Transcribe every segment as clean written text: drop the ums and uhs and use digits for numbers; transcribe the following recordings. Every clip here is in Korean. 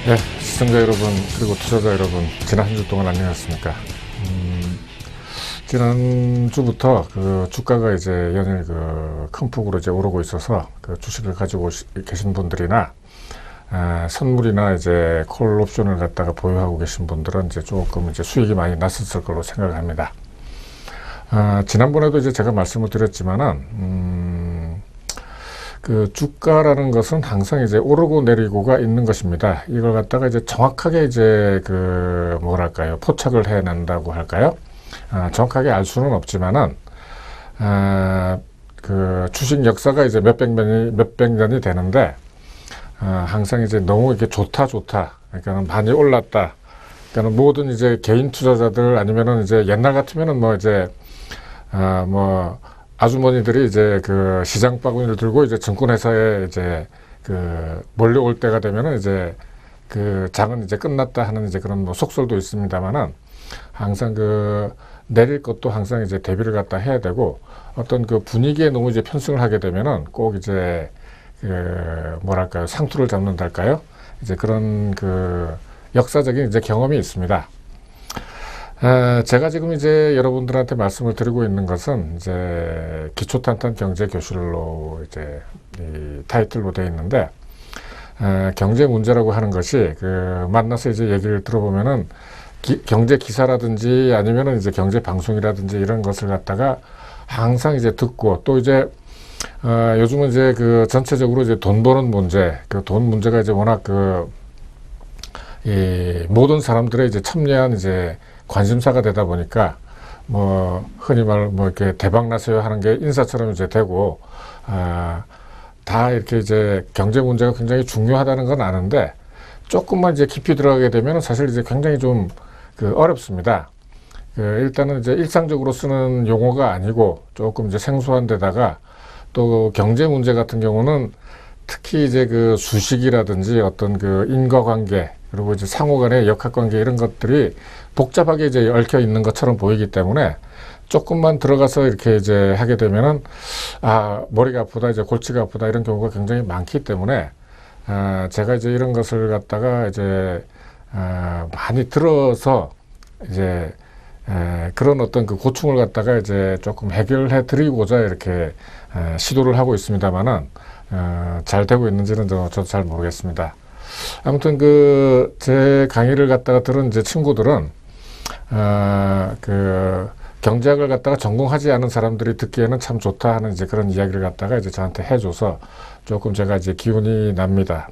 네, 시청자 여러분 그리고 투자자 여러분, 지난 한 주 동안 안녕하셨습니까? 지난주부터 그 주가가 이제 연일 큰 폭으로 이제 오르고 있어서 그 주식을 가지고 계신 분들이나 선물이나 이제 콜 옵션을 갖다가 보유하고 계신 분들은 이제 조금 이제 수익이 많이 났었을 걸로 생각을 합니다. 지난번에도 이제 제가 말씀을 드렸지만은 그 주가라는 것은 항상 이제 오르고 내리고가 있는 것입니다. 이걸 갖다가 이제 정확하게 이제 그 뭐랄까요, 포착을 해낸다고 할까요? 정확하게 알 수는 없지만은 그 주식 역사가 이제 몇백 년이 되는데 항상 이제 너무 이렇게 좋다, 그러니까 많이 올랐다. 그러니까 모든 이제 개인 투자자들 아니면은 이제 옛날 같으면은 뭐 이제 뭐 아주머니들이 이제 그 시장 바구니를 들고 이제 증권회사에 이제 그 몰려올 때가 되면은 이제 그 장은 이제 끝났다 하는 이제 그런 뭐 속설도 있습니다만은, 항상 그 내릴 것도 항상 이제 대비를 갖다 해야 되고, 어떤 그 분위기에 너무 이제 편승을 하게 되면은 꼭 이제 그 뭐랄까요, 상투를 잡는달까요? 이제 그런 그 역사적인 이제 경험이 있습니다. 제가 지금 이제 여러분들한테 말씀을 드리고 있는 것은 이제 기초탄탄 경제 교실로 이제 이 타이틀로 되어 있는데, 경제 문제라고 하는 것이 그 만나서 이제 얘기를 들어보면은 경제 기사라든지 아니면은 이제 경제 방송이라든지 이런 것을 갖다가 항상 이제 듣고, 또 이제 요즘은 이제 그 전체적으로 이제 돈 버는 문제, 그 돈 문제가 이제 워낙 이 모든 사람들의 이제 첨예한 이제 관심사가 되다 보니까 뭐 흔히 말 뭐 이렇게 대박 나세요 하는 게 인사처럼 이제 되고, 다 이렇게 이제 경제 문제가 굉장히 중요하다는 건 아는데, 조금만 이제 깊이 들어가게 되면 사실 이제 굉장히 좀 그 어렵습니다. 일단은 이제 일상적으로 쓰는 용어가 아니고 조금 이제 생소한 데다가, 또 경제 문제 같은 경우는 특히 이제 그 수식이라든지 어떤 그 인과관계, 그리고 이제 상호 간의 역학관계, 이런 것들이 복잡하게 이제 얽혀 있는 것처럼 보이기 때문에 조금만 들어가서 이렇게 이제 하게 되면은 머리가 아프다, 이제 골치가 아프다, 이런 경우가 굉장히 많기 때문에 제가 이제 이런 것을 갖다가 이제 많이 들어서 이제 그런 어떤 그 고충을 갖다가 이제 조금 해결해 드리고자 이렇게 시도를 하고 있습니다만은 잘 되고 있는지는 저도 잘 모르겠습니다. 아무튼 그 제 강의를 갖다가 들은 이제 친구들은 그 경제학을 갖다가 전공하지 않은 사람들이 듣기에는 참 좋다 하는 이제 그런 이야기를 갖다가 이제 저한테 해줘서 조금 제가 이제 기운이 납니다.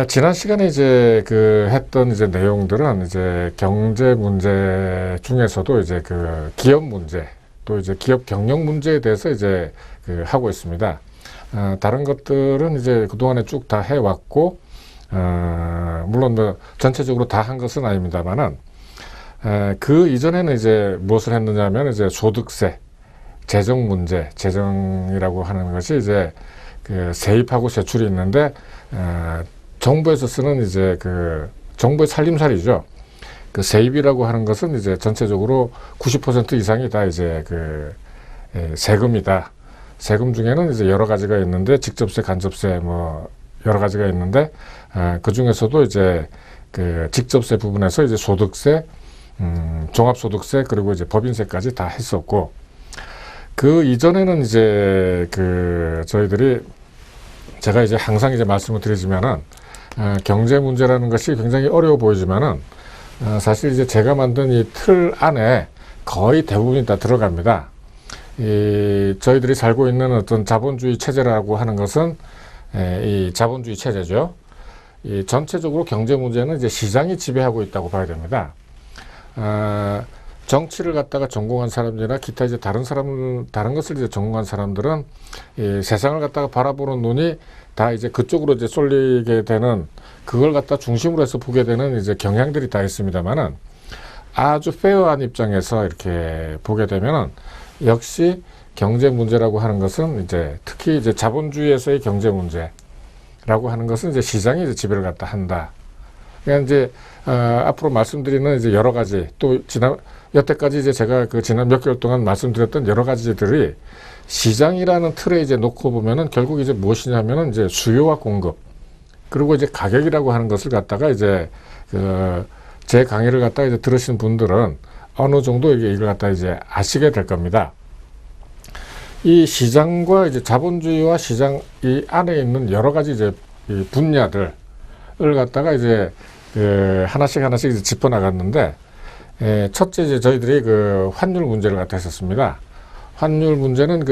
지난 시간에 이제 그 했던 이제 내용들은 이제 경제 문제 중에서도 이제 그 기업 문제, 또 이제 기업 경영 문제에 대해서 이제 그 하고 있습니다. 다른 것들은 이제 그동안에 쭉 다 해왔고, 물론 뭐 전체적으로 다 한 것은 아닙니다만은, 그 이전에는 이제 무엇을 했느냐면 이제 소득세, 재정 문제, 재정이라고 하는 것이 이제 그 세입하고 세출이 있는데, 정부에서 쓰는 이제 그 정부의 살림살이죠. 그 세입이라고 하는 것은 이제 전체적으로 90% 이상이 다 이제 그 세금이다. 세금 중에는 이제 여러 가지가 있는데, 직접세, 간접세 뭐 여러 가지가 있는데, 그 중에서도 이제 그 직접세 부분에서 이제 소득세, 종합소득세, 그리고 이제 법인세까지 다 했었고, 그 이전에는 이제 그 저희들이, 제가 이제 항상 이제 말씀을 드리지만은 경제 문제라는 것이 굉장히 어려워 보이지만은 사실 이제 제가 만든 이 틀 안에 거의 대부분이 다 들어갑니다. 저희들이 살고 있는 어떤 자본주의 체제라고 하는 것은 이 자본주의 체제죠. 이 전체적으로 경제 문제는 이제 시장이 지배하고 있다고 봐야 됩니다. 정치를 갖다가 전공한 사람들이나 기타 이제 다른 것을 이제 전공한 사람들은 이 세상을 갖다가 바라보는 눈이 다 이제 그쪽으로 이제 쏠리게 되는, 그걸 갖다 중심으로 해서 보게 되는 이제 경향들이 다 있습니다만은, 아주 페어한 입장에서 이렇게 보게 되면은 역시 경제 문제라고 하는 것은 이제 특히 이제 자본주의에서의 경제 문제라고 하는 것은 이제 시장이 이제 지배를 갖다 한다. 그러니까 이제 앞으로 말씀드리는 이제 여러 가지, 또 여태까지 이제 제가 그 지난 몇 개월 동안 말씀드렸던 여러 가지들이 시장이라는 틀에 이제 놓고 보면은 결국 이제 무엇이냐면은 이제 수요와 공급, 그리고 이제 가격이라고 하는 것을 갖다가 이제 제 강의를 갖다가 이제 들으신 분들은 어느 정도 이걸 갖다 이제 아시게 될 겁니다. 이 시장과 이제 자본주의와 시장 이 안에 있는 여러 가지 이제 이 분야들을 갖다가 이제 하나씩 이제 짚어 나갔는데, 첫째 이제 저희들이 환율 문제를 갖다 했었습니다. 환율 문제는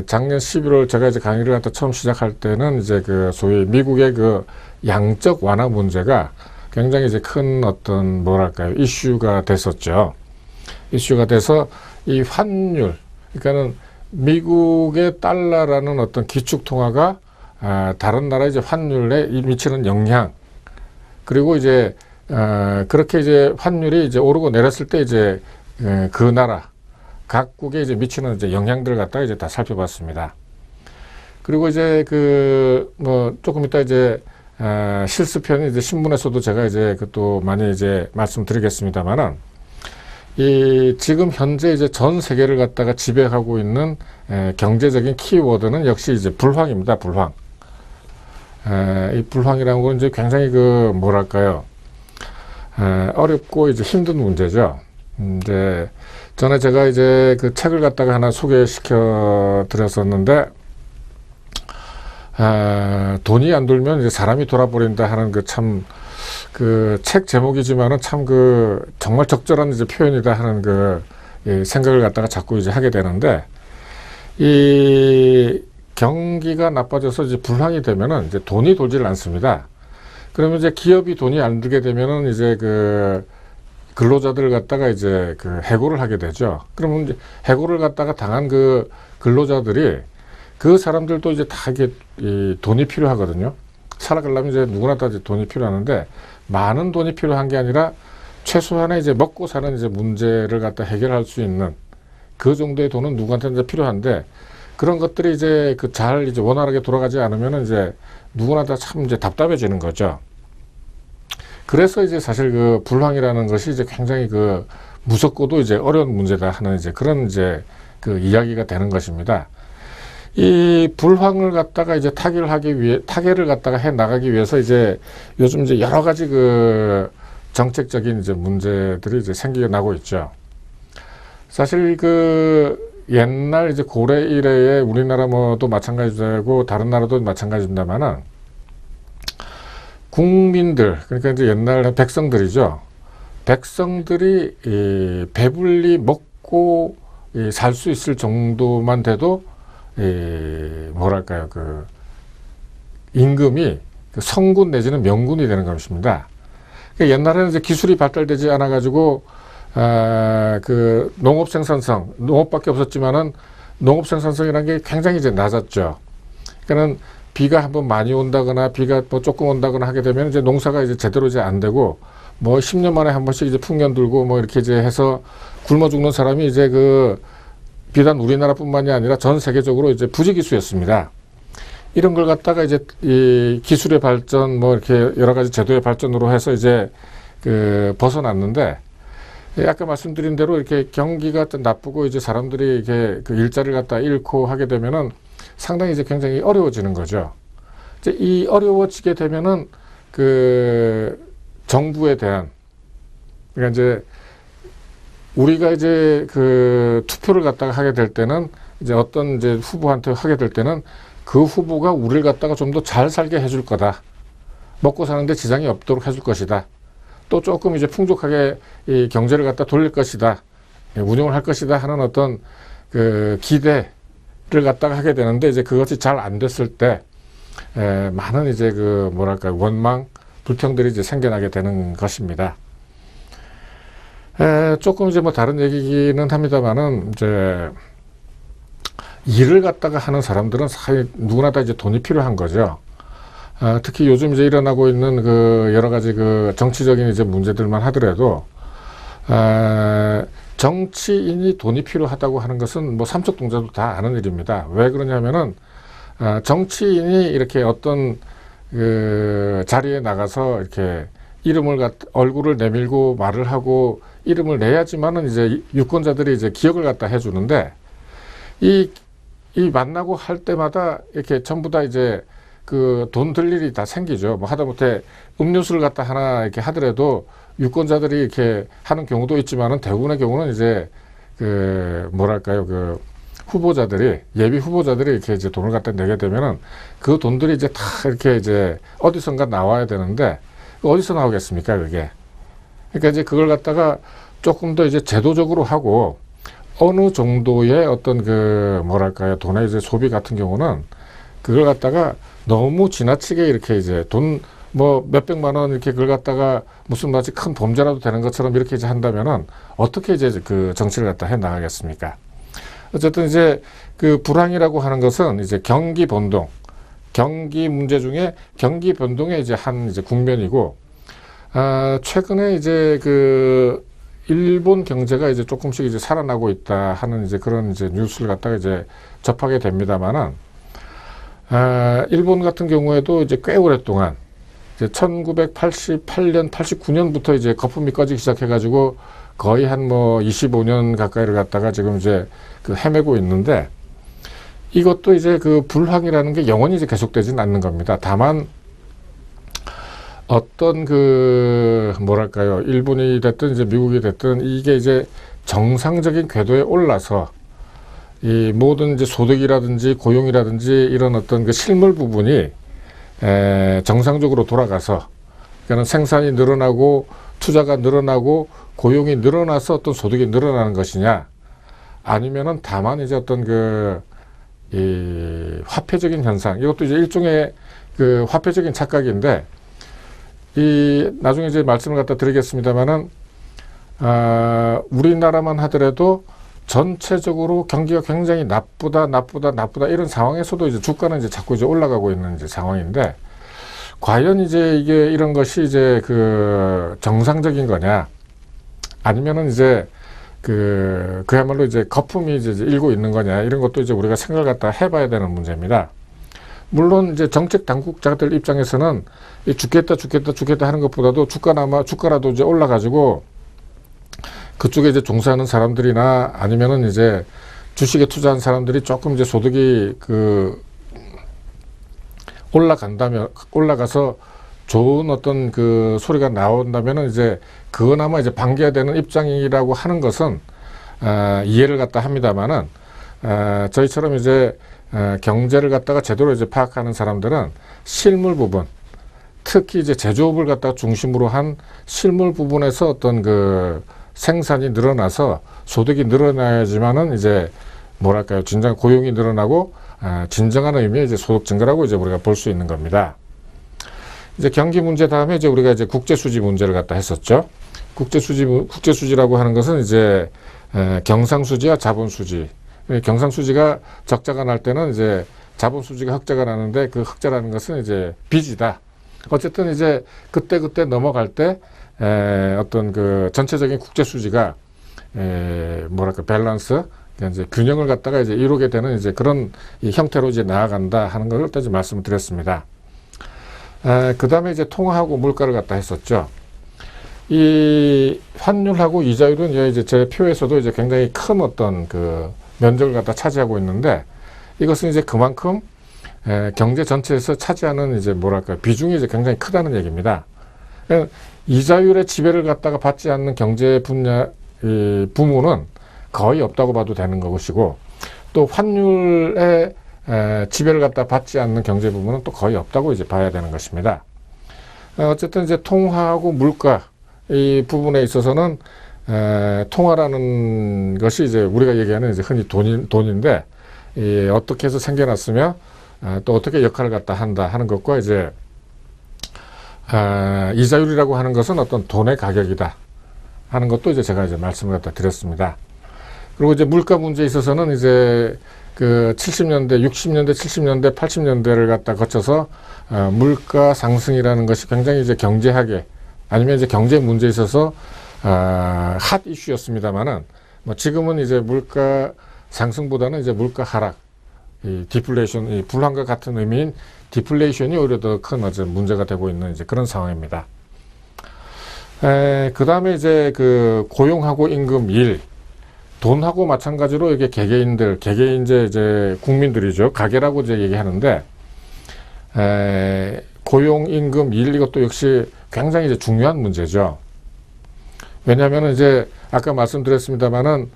작년 11월 제가 이제 강의를 갖다 처음 시작할 때는 이제 소위 미국의 양적 완화 문제가 굉장히 이제 큰 어떤 뭐랄까요, 이슈가 됐었죠. 이슈가 돼서 이 환율, 그러니까는 미국의 달러라는 어떤 기축 통화가 다른 나라의 이제 환율에 미치는 영향, 그리고 이제 그렇게 이제 환율이 이제 오르고 내렸을 때 이제 그 나라 각국에 이제 미치는 이제 영향들을 갖다가 이제 다 살펴봤습니다. 그리고 이제 뭐 조금 이따 이제 실습편이 이제 신문에서도 제가 이제 또 많이 이제 말씀드리겠습니다만은, 이 지금 현재 이제 전 세계를 갖다가 지배하고 있는 경제적인 키워드는 역시 이제 불황입니다. 불황. 이 불황이라는 건 이제 굉장히 뭐랄까요, 어렵고 이제 힘든 문제죠. 이제 전에 제가 이제 책을 갖다가 하나 소개시켜 드렸었는데, 돈이 안 돌면 이제 사람이 돌아버린다 하는 책 제목이지만은 참 정말 적절한 이제 표현이다 하는 생각을 갖다가 자꾸 이제 하게 되는데, 이 경기가 나빠져서 이제 불황이 되면은 이제 돈이 돌지를 않습니다. 그러면 이제 기업이 돈이 안 들게 되면은 이제 근로자들을 갖다가 이제 해고를 하게 되죠. 그러면 이제 해고를 갖다가 당한 근로자들이, 그 사람들도 이제 다 이게 돈이 필요하거든요. 살아가려면 이제 누구나 다 이제 돈이 필요하는데, 많은 돈이 필요한 게 아니라 최소한의 이제 먹고 사는 이제 문제를 갖다 해결할 수 있는 그 정도의 돈은 누구한테는 이제 필요한데, 그런 것들이 이제 잘 이제 원활하게 돌아가지 않으면은 이제 누구나 다 참 이제 답답해지는 거죠. 그래서 이제 사실 불황이라는 것이 이제 굉장히 무섭고도 이제 어려운 문제다 하는 이제 그런 이제 이야기가 되는 것입니다. 이 불황을 갖다가 이제 타개를 갖다가 해 나가기 위해서 이제 요즘 이제 여러 가지 정책적인 이제 문제들이 이제 생겨나고 있죠. 사실 옛날 이제 고래 이래에 우리나라 뭐도 마찬가지고 다른 나라도 마찬가지입니다만은, 국민들, 그러니까 이제 옛날 백성들이죠. 백성들이 배불리 먹고 살 수 있을 정도만 돼도 뭐랄까요, 임금이 성군 내지는 명군이 되는 것입니다. 그러니까 옛날에는 이제 기술이 발달되지 않아 가지고 농업 생산성, 농업밖에 없었지만은 농업 생산성이라는 게 굉장히 이제 낮았죠. 그러니까는 비가 한번 많이 온다거나 비가 뭐 조금 온다거나 하게 되면 이제 농사가 이제 제대로 이제 안 되고, 뭐 10년 만에 한 번씩 이제 풍년 들고 뭐 이렇게 이제 해서 굶어 죽는 사람이 이제 비단 우리나라뿐만이 아니라 전 세계적으로 이제 부지기수였습니다. 이런 걸 갖다가 이제 이 기술의 발전, 뭐 이렇게 여러 가지 제도의 발전으로 해서 이제 벗어났는데, 아까 말씀드린 대로 이렇게 경기가 나쁘고 이제 사람들이 이렇게 일자리를 갖다 잃고 하게 되면은 상당히 이제 굉장히 어려워지는 거죠. 이제 이 어려워지게 되면은 정부에 대한, 그러니까 이제 우리가 이제 투표를 갖다가 하게 될 때는, 이제 어떤 이제 후보한테 하게 될 때는 그 후보가 우리를 갖다가 좀 더 잘 살게 해줄 거다. 먹고 사는데 지장이 없도록 해줄 것이다. 또 조금 이제 풍족하게 이 경제를 갖다 돌릴 것이다. 운영을 할 것이다 하는 어떤 기대를 갖다가 하게 되는데, 이제 그것이 잘 안 됐을 때 많은 이제 뭐랄까 원망, 불평들이 이제 생겨나게 되는 것입니다. 조금 이제 뭐 다른 얘기는 합니다만은, 이제 일을 갖다가 하는 사람들은 사실 누구나 다 이제 돈이 필요한 거죠. 특히 요즘 이제 일어나고 있는 여러 가지 정치적인 이제 문제들만 하더라도, 정치인이 돈이 필요하다고 하는 것은 뭐 삼척동자도 다 아는 일입니다. 왜 그러냐면은, 정치인이 이렇게 어떤 자리에 나가서 이렇게 얼굴을 내밀고 말을 하고 이름을 내야지만은 이제 유권자들이 이제 기억을 갖다 해주는데, 이 만나고 할 때마다 이렇게 전부 다 이제 그 돈 들 일이 다 생기죠. 뭐 하다못해 음료수를 갖다 하나 이렇게 하더라도 유권자들이 이렇게 하는 경우도 있지만은 대부분의 경우는 이제 그 뭐랄까요, 그 후보자들이, 예비 후보자들이 이렇게 이제 돈을 갖다 내게 되면은 그 돈들이 이제 다 이렇게 이제 어디선가 나와야 되는데 어디서 나오겠습니까, 그게. 그러니까 이제 그걸 갖다가 조금 더 이제 제도적으로 하고 어느 정도의 어떤 그 뭐랄까요, 돈의 이제 소비 같은 경우는 그걸 갖다가 너무 지나치게 이렇게 이제 돈 뭐 몇백만 원 이렇게 그걸 갖다가 무슨 마치 큰 범죄라도 되는 것처럼 이렇게 이제 한다면은 어떻게 이제 그 정치를 갖다 해 나가겠습니까? 어쨌든 이제 그 불황이라고 하는 것은 이제 경기 변동, 경기 문제 중에 경기 변동의 이제 한 이제 국면이고, 최근에 이제 그 일본 경제가 이제 조금씩 이제 살아나고 있다 하는 이제 그런 이제 뉴스를 갖다가 이제 접하게 됩니다만은, 일본 같은 경우에도 이제 꽤 오랫동안 이제 1988년, 89년부터 이제 거품이 꺼지기 시작해가지고 거의 한 뭐 25년 가까이를 갖다가 지금 이제 그 헤매고 있는데, 이것도 이제 그 불황이라는 게 영원히 이제 계속되지는 않는 겁니다. 다만 어떤 그 뭐랄까요, 일본이 됐든 이제 미국이 됐든 이게 이제 정상적인 궤도에 올라서 이 모든 이제 소득이라든지 고용이라든지 이런 어떤 그 실물 부분이 정상적으로 돌아가서, 그러니까 생산이 늘어나고 투자가 늘어나고 고용이 늘어나서 어떤 소득이 늘어나는 것이냐, 아니면은 다만 이제 어떤 그 이 화폐적인 현상, 이것도 이제 일종의 그 화폐적인 착각인데, 이 나중에 이제 말씀을 갖다 드리겠습니다만은, 우리나라만 하더라도 전체적으로 경기가 굉장히 나쁘다 이런 상황에서도 이제 주가는 이제 자꾸 이제 올라가고 있는 이제 상황인데, 과연 이제 이게 이런 것이 이제 그 정상적인 거냐, 아니면은 이제 그야말로 이제 거품이 이제 일고 있는 거냐, 이런 것도 이제 우리가 생각을 갖다 해봐야 되는 문제입니다. 물론 이제 정책 당국자들 입장에서는 이 죽겠다 하는 것보다도 주가라도 이제 올라가지고 그쪽에 이제 종사하는 사람들이나 아니면은 이제 주식에 투자한 사람들이 조금 이제 소득이 그 올라가서 좋은 어떤 그 소리가 나온다면은 이제 그거나마 이제 반겨야 되는 입장이라고 하는 것은 이해를 갖다 합니다만은, 저희처럼 이제 경제를 갖다가 제대로 이제 파악하는 사람들은 실물 부분, 특히 이제 제조업을 갖다가 중심으로 한 실물 부분에서 어떤 그 생산이 늘어나서 소득이 늘어나야지만은 이제 뭐랄까요, 진정 고용이 늘어나고 진정한 의미의 이제 소득 증가라고 이제 우리가 볼 수 있는 겁니다. 이제 경기 문제 다음에 이제 우리가 이제 국제 수지 문제를 갖다 했었죠. 국제 수지라고 하는 것은 이제 경상 수지와 자본 수지. 경상 수지가 적자가 날 때는 이제 자본 수지가 흑자가 나는데, 그 흑자라는 것은 이제 빚이다. 어쨌든 이제 그때 넘어갈 때 어떤 그 전체적인 국제 수지가 뭐랄까 밸런스, 이제 균형을 갖다가 이제 이루게 되는 이제 그런 이 형태로 이제 나아간다 하는 걸 일단 말씀을 드렸습니다. 그 다음에 이제 통화하고 물가를 갖다 했었죠. 이 환율하고 이자율은 이제 제 표에서도 이제 굉장히 큰 어떤 그 면적을 갖다 차지하고 있는데, 이것은 이제 그만큼 경제 전체에서 차지하는 이제 뭐랄까 비중이 이제 굉장히 크다는 얘기입니다. 이자율의 지배를 갖다가 받지 않는 경제 분야 부문은 거의 없다고 봐도 되는 것이고, 또 환율의 지배를 갖다 받지 않는 경제 부문은 또 거의 없다고 이제 봐야 되는 것입니다. 어쨌든 이제 통화하고 물가 이 부분에 있어서는 통화라는 것이 이제 우리가 얘기하는 이제 흔히 돈인데, 어떻게 해서 생겨났으며 또 어떻게 역할을 갖다 한다 하는 것과 이제 이자율이라고 하는 것은 어떤 돈의 가격이다 하는 것도 이제 제가 이제 말씀을 갖다 드렸습니다. 그리고 이제 물가 문제에 있어서는 이제 그 70년대, 60년대, 70년대, 80년대를 갖다 거쳐서 물가 상승이라는 것이 굉장히 이제 경제학에 아니면 이제 경제 문제에 있어서 핫 이슈였습니다만은, 뭐 지금은 이제 물가 상승보다는 이제 물가 하락, 이 디플레이션, 이 불황과 같은 의미인 디플레이션이 오히려 더 큰 문제가 되고 있는 이제 그런 상황입니다. 그 다음에 이제 그 고용하고 임금, 일, 돈하고 마찬가지로 이게 개개인들, 이제 국민들이죠. 가계라고 이제 얘기하는데, 고용, 임금, 일 이것도 역시 굉장히 이제 중요한 문제죠. 왜냐하면 이제 아까 말씀드렸습니다만은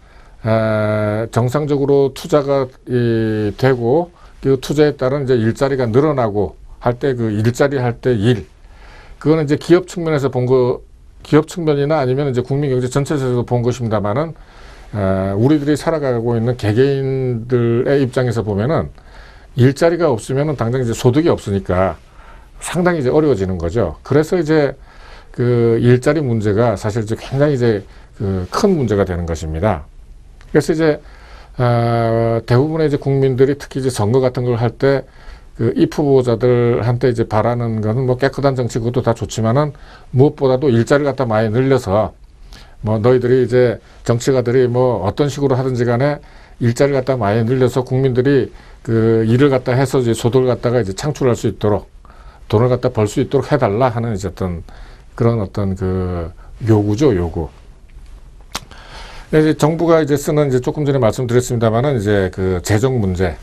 정상적으로 투자가 되고 그 투자에 따른 이제 일자리가 늘어나고 할 때 그 일자리 할 때 일, 그거는 이제 기업 측면에서 본 거, 기업 측면이나 아니면 이제 국민 경제 전체에서 본 것입니다만은 우리들이 살아가고 있는 개개인들의 입장에서 보면은 일자리가 없으면은 당장 이제 소득이 없으니까 상당히 이제 어려워지는 거죠. 그래서 이제 그 일자리 문제가 사실 이제 굉장히 이제 그 큰 문제가 되는 것입니다. 그래서 이제 대부분의 이제 국민들이 특히 이제 선거 같은 걸 할 때 그 입 후보자들한테 이제 바라는 거는 뭐 깨끗한 정치 그것도 다 좋지만은 무엇보다도 일자리를 갖다 많이 늘려서 뭐 너희들이 이제 정치가들이 뭐 어떤 식으로 하든지 간에 일자리를 갖다 많이 늘려서 국민들이 그 일을 갖다 해서 이제 소득을 갖다가 이제 창출할 수 있도록 돈을 갖다 벌 수 있도록 해달라 하는 이제 어떤 그런 어떤 그 요구죠, 요구. 이제 정부가 이제 쓰는 이제 조금 전에 말씀드렸습니다만은 이제 그 재정 문제.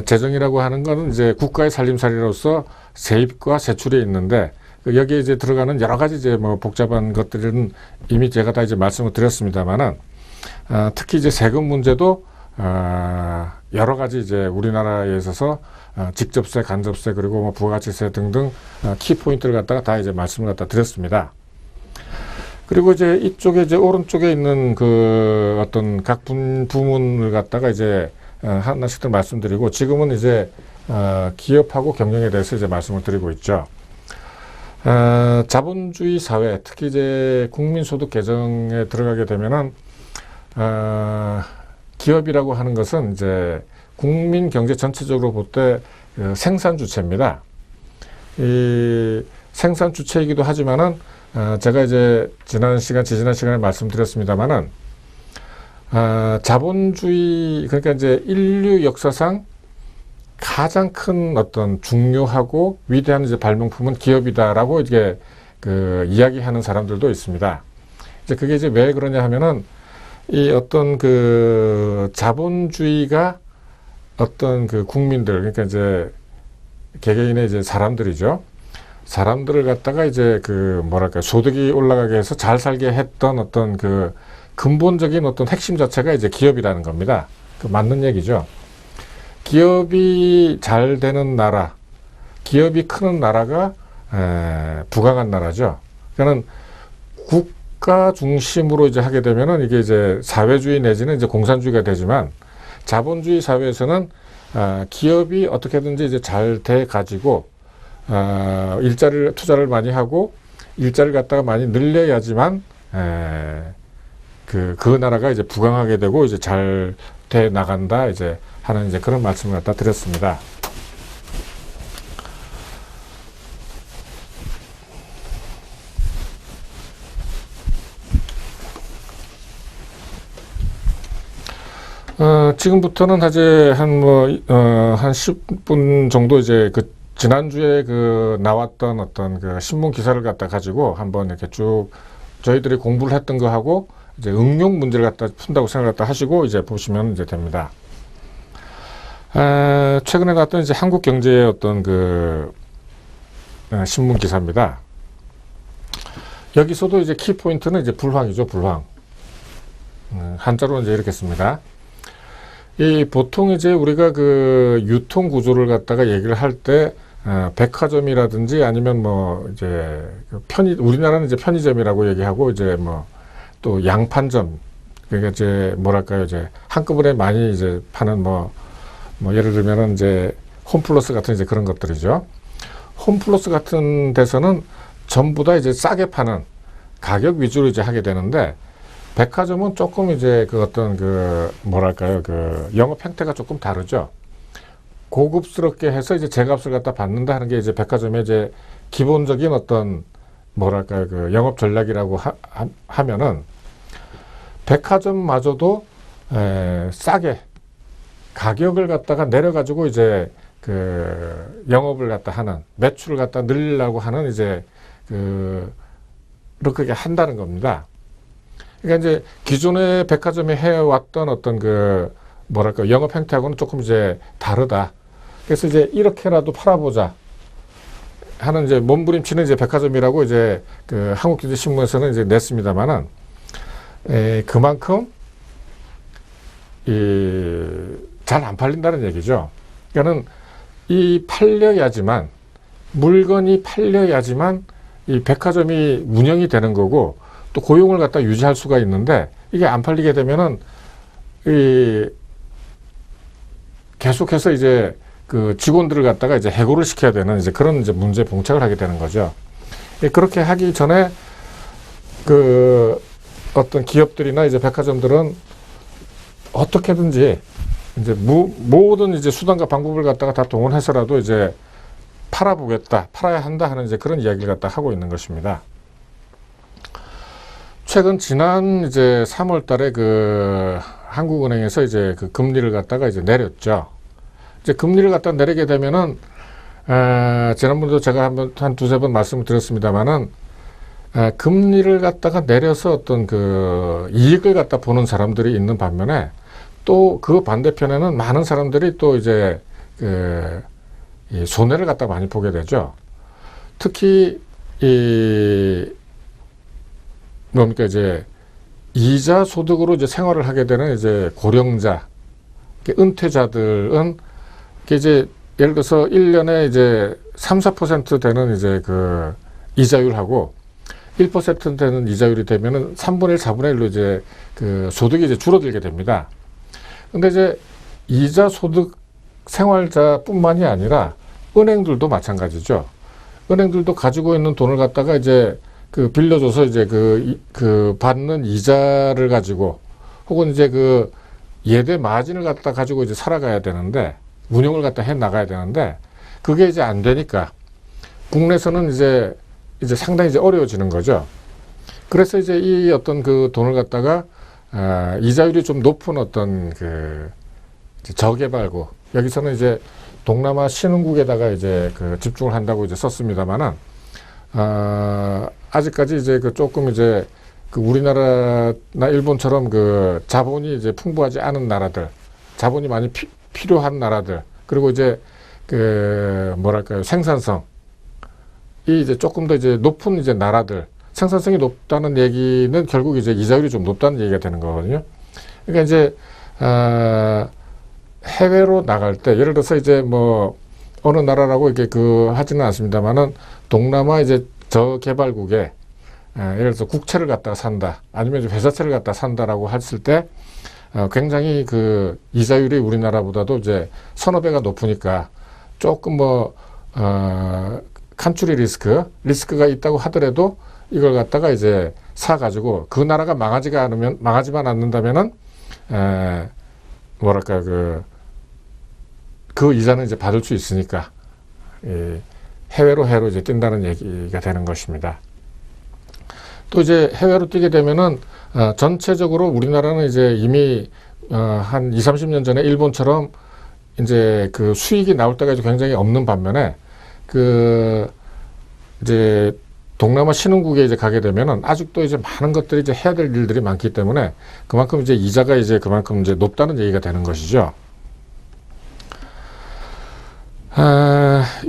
재정이라고 하는 거는 이제 국가의 살림살이로서 세입과 세출이 있는데 여기에 이제 들어가는 여러 가지 이제 뭐 복잡한 것들은 이미 제가 다 이제 말씀을 드렸습니다만은 특히 이제 세금 문제도 여러 가지 이제 우리나라에 있어서 직접세, 간접세 그리고 뭐 부가가치세 등등 키 포인트를 갖다가 다 이제 말씀을 갖다 드렸습니다. 그리고 이제 이쪽에 이제 오른쪽에 있는 그 어떤 각 부문을 갖다가 이제 하나씩들 말씀드리고 지금은 이제 기업하고 경영에 대해서 이제 말씀을 드리고 있죠. 자본주의 사회, 특히 이제 국민소득 개정에 들어가게 되면은 기업이라고 하는 것은 이제 국민 경제 전체적으로 볼 때 생산 주체입니다. 이 생산 주체이기도 하지만은 제가 이제 지지난 시간에 말씀드렸습니다만은 자본주의, 그러니까 이제 인류 역사상 가장 큰 어떤 중요하고 위대한 이제 발명품은 기업이다라고 이게 그 이야기하는 사람들도 있습니다. 이제 그게 이제 왜 그러냐 하면은 이 어떤 그 자본주의가 어떤 그 국민들, 그러니까 이제 개개인의 이제 사람들이죠. 사람들을 갖다가 이제 그 뭐랄까 소득이 올라가게 해서 잘 살게 했던 어떤 그 근본적인 어떤 핵심 자체가 이제 기업이라는 겁니다. 그 맞는 얘기죠. 기업이 잘 되는 나라, 기업이 크는 나라가 부강한 나라죠. 그러니까는 국가 중심으로 이제 하게 되면은 이게 이제 사회주의 내지는 이제 공산주의가 되지만 자본주의 사회에서는 기업이 어떻게든지 이제 잘 돼 가지고 일자리를 투자를 많이 하고 일자리를 갖다가 많이 늘려야지만 그 나라가 이제 부강하게 되고 이제 잘 돼 나간다 이제 하는 이제 그런 말씀을 갖다 드렸습니다. 지금부터는 이제 한 10분 정도 이제 그 지난주에 그 나왔던 어떤 그 신문 기사를 갖다 가지고 한번 이렇게 쭉 저희들이 공부를 했던 거 하고 이제 응용 문제를 갖다 푼다고 생각을 갖다 하시고 이제 보시면 이제 됩니다. 최근에 나왔던 이제 한국경제의 어떤 그 신문 기사입니다. 여기서도 이제 키 포인트는 이제 불황이죠, 불황. 한자로 이제 이렇게 씁니다. 이 보통 이제 우리가 그 유통 구조를 갖다가 얘기를 할 때 백화점이라든지 아니면 뭐 이제 우리나라는 이제 편의점이라고 얘기하고 이제 뭐 또 양판점, 그러니까 이제 뭐랄까요, 이제 한꺼번에 많이 이제 파는 뭐 예를 들면은 이제 홈플러스 같은 이제 그런 것들이죠. 홈플러스 같은 데서는 전부 다 이제 싸게 파는 가격 위주로 이제 하게 되는데 백화점은 조금 이제 그 어떤 그 뭐랄까요, 그 영업 형태가 조금 다르죠. 고급스럽게 해서 이제 제값을 갖다 받는다 하는 게 이제 백화점의 이제 기본적인 어떤 뭐랄까요, 그 영업 전략이라고 하면은 백화점마저도 싸게 가격을 갖다가 내려가지고 이제 그 영업을 갖다 하는 매출을 갖다 늘리려고 하는 이제 그렇게 한다는 겁니다. 그러니까 이제 기존의 백화점이 해왔던 어떤 그 뭐랄까 영업 형태하고는 조금 이제 다르다. 그래서 이제 이렇게라도 팔아보자 하는 이제 몸부림치는 이제 백화점이라고 이제 그 한국경제신문에서는 이제 냈습니다만은 그만큼 잘 안 팔린다는 얘기죠. 그러니까는 이 팔려야지만 물건이 팔려야지만 이 백화점이 운영이 되는 거고 또 고용을 갖다 유지할 수가 있는데 이게 안 팔리게 되면은 계속해서 이제 그 직원들을 갖다가 이제 해고를 시켜야 되는 이제 그런 이제 문제에 봉착을 하게 되는 거죠. 그렇게 하기 전에 그 어떤 기업들이나 이제 백화점들은 어떻게든지 이제 모든 이제 수단과 방법을 갖다가 다 동원해서라도 이제 팔아보겠다, 팔아야 한다 하는 이제 그런 이야기를 갖다 하고 있는 것입니다. 최근 지난 이제 3월 달에 그 한국은행에서 이제 그 금리를 갖다가 이제 내렸죠. 이제 금리를 갖다 내리게 되면은, 지난번에도 제가 한 두세 번 말씀을 드렸습니다만은, 금리를 갖다가 내려서 어떤 그 이익을 갖다 보는 사람들이 있는 반면에 또 그 반대편에는 많은 사람들이 또 이제 그 이 손해를 갖다 많이 보게 되죠. 특히 뭡니까 이제 이자 소득으로 이제 생활을 하게 되는 이제 고령자, 은퇴자들은 이제 예를 들어서 1년에 이제 3, 4% 되는 이제 그 이자율하고 1% 되는 이자율이 되면은 3분의 1, 4분의 1로 이제 그 소득이 이제 줄어들게 됩니다. 근데 이제 이자 소득 생활자뿐만이 아니라 은행들도 마찬가지죠. 은행들도 가지고 있는 돈을 갖다가 이제 그 빌려줘서 이제 그 받는 이자를 가지고 혹은 이제 그 예대 마진을 갖다 가지고 이제 살아가야 되는데 운영을 갖다 해 나가야 되는데 그게 이제 안 되니까 국내에서는 이제 상당히 이제 어려워지는 거죠. 그래서 이제 이 어떤 그 돈을 갖다가 이자율이 좀 높은 어떤 그 저개발구 여기서는 이제 동남아 신흥국에다가 이제 그 집중을 한다고 이제 썼습니다만은 아직까지 이제 그 조금 이제 그 우리나라나 일본처럼 그 자본이 이제 풍부하지 않은 나라들, 자본이 많이 필요한 나라들, 그리고 이제 그 뭐랄까요 생산성이 이제 조금 더 이제 높은 이제 나라들, 생산성이 높다는 얘기는 결국 이제 이자율이 좀 높다는 얘기가 되는 거거든요. 그러니까 이제 해외로 나갈 때 예를 들어서 이제 뭐 어느 나라라고 이렇게 그 하지는 않습니다만은 동남아 이제 저개발국에 예를 들어서 국채를 갖다가 산다 아니면 회사채를 갖다가 산다라고 했을 때 굉장히 그 이자율이 우리나라보다도 이제 서너 배가 높으니까 조금 뭐 칸츄리 리스크가 있다고 하더라도 이걸 갖다가 이제 사가지고 그 나라가 망하지만 않는다면은 뭐랄까 그 이자는 이제 받을 수 있으니까 해외로 이제 뛴다는 얘기가 되는 것입니다. 또 이제 해외로 뛰게 되면은 전체적으로 우리나라는 이제 이미 한 20, 30년 전에 일본처럼 이제 그 수익이 나올 때가 이제 굉장히 없는 반면에 그 이제 동남아 신흥국에 이제 가게 되면은 아직도 이제 많은 것들이 이제 해야 될 일들이 많기 때문에 그만큼 이제 이자가 이제 그만큼 이제 높다는 얘기가 되는 것이죠.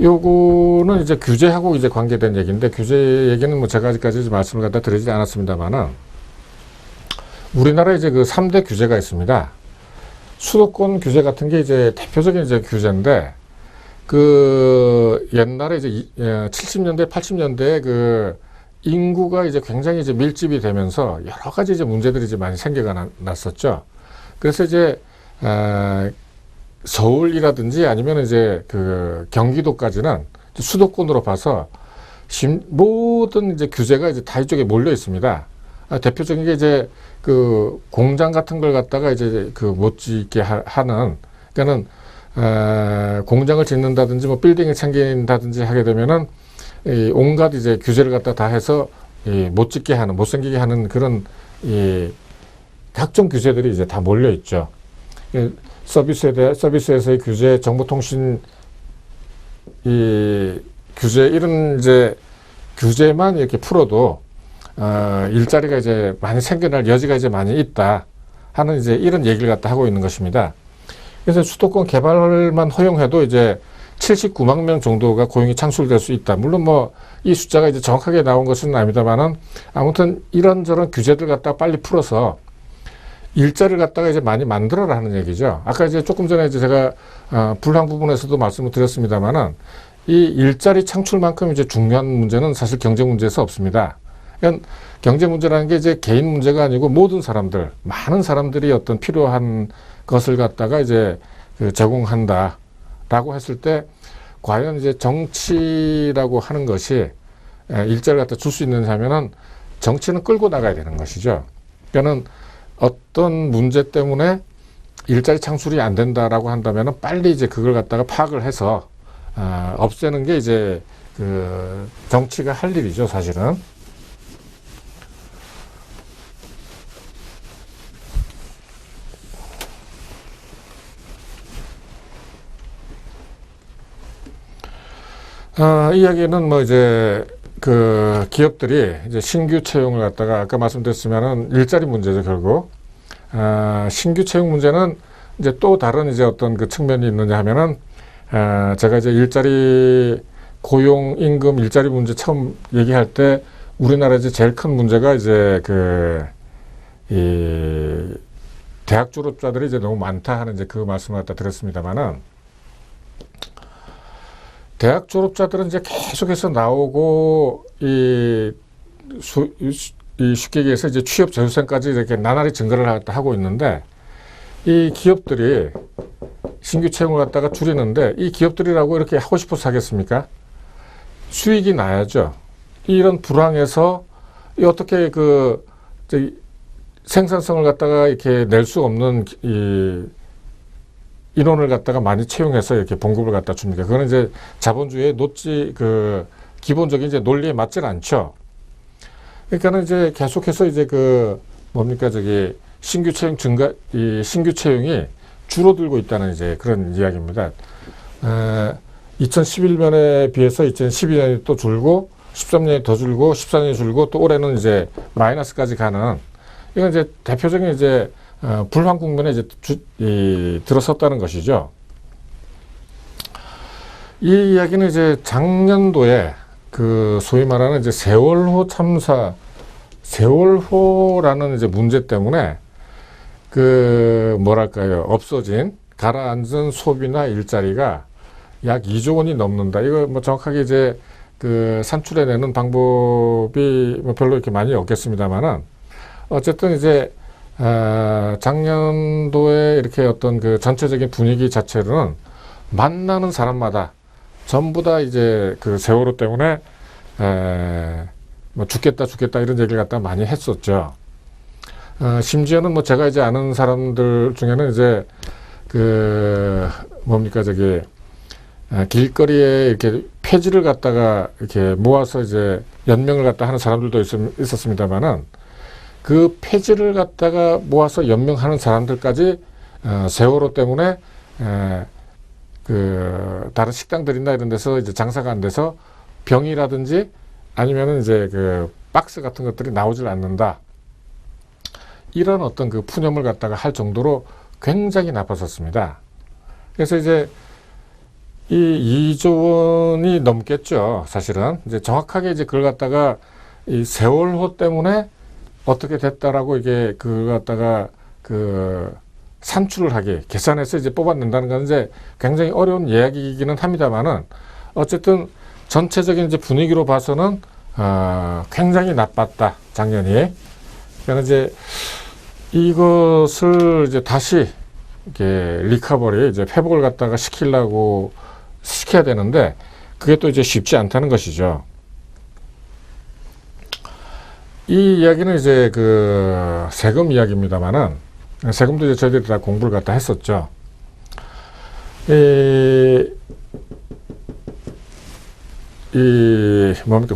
요거는 이제 규제하고 이제 관계된 얘기인데 규제 얘기는 뭐 제가 아직까지 말씀을 갖다 드리지 않았습니다만은 우리나라에 이제 그 3대 규제가 있습니다. 수도권 규제 같은 게 이제 대표적인 이제 규제인데 그 옛날에 이제 70년대, 80년대에 그 인구가 이제 굉장히 이제 밀집이 되면서 여러 가지 이제 문제들이 이제 많이 생겨가 났었죠. 그래서 이제 서울이라든지 아니면 이제 그 경기도까지는 수도권으로 봐서 모든 이제 규제가 이제 다 이쪽에 몰려 있습니다. 대표적인 게 이제 그 공장 같은 걸 갖다가 이제 그 못 짓게 하는, 그러니까는 공장을 짓는다든지 뭐 빌딩을 챙긴다든지 하게 되면은 이 온갖 이제 규제를 갖다 다 해서 못 짓게 하는, 못 생기게 하는 그런 각종 규제들이 이제 다 몰려 있죠. 서비스에서의 규제, 정보통신 규제, 이런 이제 규제만 이렇게 풀어도 일자리가 이제 많이 생겨날 여지가 이제 많이 있다 하는 이제 이런 얘기를 갖다 하고 있는 것입니다. 그래서 수도권 개발만 허용해도 이제 79만 명 정도가 고용이 창출될 수 있다. 물론 뭐 이 숫자가 이제 정확하게 나온 것은 아닙니다만은 아무튼 이런저런 규제들 갖다가 빨리 풀어서 일자리를 갖다가 이제 많이 만들어라 하는 얘기죠. 아까 이제 조금 전에 이제 제가 불황 부분에서도 말씀을 드렸습니다만은 이 일자리 창출만큼 이제 중요한 문제는 사실 경제 문제에서 없습니다. 그러니까 경제 문제라는 게 이제 개인 문제가 아니고 모든 사람들, 많은 사람들이 어떤 필요한 것을 갖다가 이제 제공한다라고 했을 때 과연 이제 정치라고 하는 것이 일자리를 갖다 줄 수 있느냐면은 정치는 끌고 나가야 되는 것이죠. 그러니까는 어떤 문제 때문에 일자리 창출이 안 된다라고 한다면은 빨리 이제 그걸 갖다가 파악을 해서 없애는 게 이제 그 정치가 할 일이죠, 사실은. 이야기는 뭐 이제 그 기업들이 이제 신규 채용을 갖다가 아까 말씀드렸지만은 일자리 문제죠, 결국. 신규 채용 문제는 이제 또 다른 이제 어떤 그 측면이 있느냐 하면은 제가 이제 일자리 고용 임금 일자리 문제 처음 얘기할 때 우리나라 이제 제일 큰 문제가 이제 이 대학 졸업자들이 이제 너무 많다 하는 이제 그 말씀을 갖다 드렸습니다만은 대학 졸업자들은 이제 계속해서 나오고 쉽게 얘기해서 이제 취업 재수생까지 이렇게 나날이 증가를 하고 있는데 이 기업들이 신규 채용을 갖다가 줄이는데 이 기업들이라고 이렇게 하고 싶어서 하겠습니까? 수익이 나야죠. 이런 불황에서 어떻게 그 생산성을 갖다가 이렇게 낼 수 없는 이 인원을 갖다가 많이 채용해서 이렇게 봉급을 갖다 줍니다. 그거는 이제 자본주의의 그 기본적인 이제 논리에 맞질 않죠. 그러니까는 이제 계속해서 이제 신규 채용 신규 채용이 줄어들고 있다는 이제 그런 이야기입니다. 2011년에 비해서 2012년이 또 줄고 13년이 더 줄고 14년이 줄고 또 올해는 이제 마이너스까지 가는 이건 이제 대표적인 이제 불황 국면에 이제 들어섰다는 것이죠. 이 이야기는 이제 작년도에 그 소위 말하는 이제 세월호 참사, 세월호라는 이제 문제 때문에 없어진 가라앉은 소비나 일자리가 약 2조 원이 넘는다. 이거 뭐 정확하게 이제 그 산출해내는 방법이 뭐 별로 이렇게 많이 없겠습니다만은 어쨌든 이제 작년도에 이렇게 어떤 그 전체적인 분위기 자체로는 만나는 사람마다 전부 다 이제 그 세월호 때문에 뭐 죽겠다 이런 얘기를 갖다 많이 했었죠. 심지어는 뭐 제가 이제 아는 사람들 중에는 이제 길거리에 이렇게 폐지를 갖다가 이렇게 모아서 이제 연명을 갖다 하는 사람들도 있었습니다만은 그 폐지를 갖다가 모아서 연명하는 사람들까지 세월호 때문에 다른 식당들이나 이런 데서 이제 장사가 안 돼서 병이라든지 아니면은 이제 그 박스 같은 것들이 나오질 않는다. 이런 어떤 그 푸념을 갖다가 할 정도로 굉장히 나빴었습니다. 그래서 이제 이 2조 원이 넘겠죠. 사실은 이제 정확하게 이제 그걸 갖다가 이 세월호 때문에 어떻게 됐다라고 이게 그걸 갖다가 산출을 하게 계산해서 이제 뽑아낸다는 건 이제 굉장히 어려운 이야기이기는 합니다만은 어쨌든 전체적인 이제 분위기로 봐서는 굉장히 나빴다 작년이. 그러니까 이제 이것을 이제 다시 이렇게 리커버리 이제 회복을 갖다가 시켜야 되는데 그게 또 이제 쉽지 않다는 것이죠. 이 이야기는 이제 그 세금 이야기입니다만은 세금도 이제 저희들이 다 공부를 갖다 했었죠.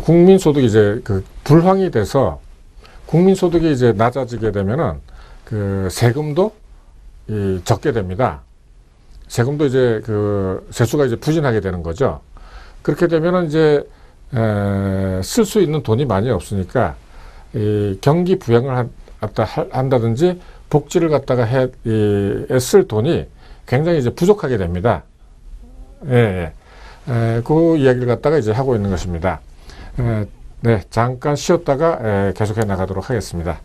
국민소득이 이제 그 불황이 돼서 국민소득이 이제 낮아지게 되면은 그 세금도 적게 됩니다. 세금도 이제 그 세수가 이제 부진하게 되는 거죠. 그렇게 되면은 이제 쓸 수 있는 돈이 많이 없으니까 이 경기 부양을 한다든지 복지를 갖다가 쓸 돈이 굉장히 이제 부족하게 됩니다. 예. 그 이야기를 갖다가 이제 하고 있는 것입니다. 네, 잠깐 쉬었다가 계속해 나가도록 하겠습니다.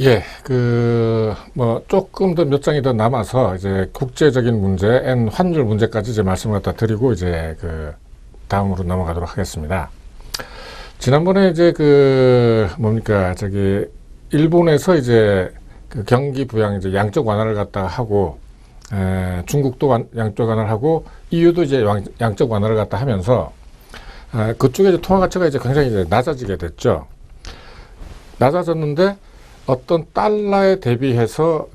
예, 조금 더 몇 장이 더 남아서, 이제, 국제적인 문제, 환율 문제까지 이제 말씀을 갖다 드리고, 이제, 다음으로 넘어가도록 하겠습니다. 지난번에 이제, 일본에서 이제, 경기 부양, 이제, 양적 완화를 갖다가 하고, 중국도 양적 완화를 하고, EU도 이제, 양적 완화를 갖다 하면서, 그쪽에 이제 통화 가치가 이제 굉장히 이제 낮아지게 됐죠. 낮아졌는데, 어떤 달러에 대비해서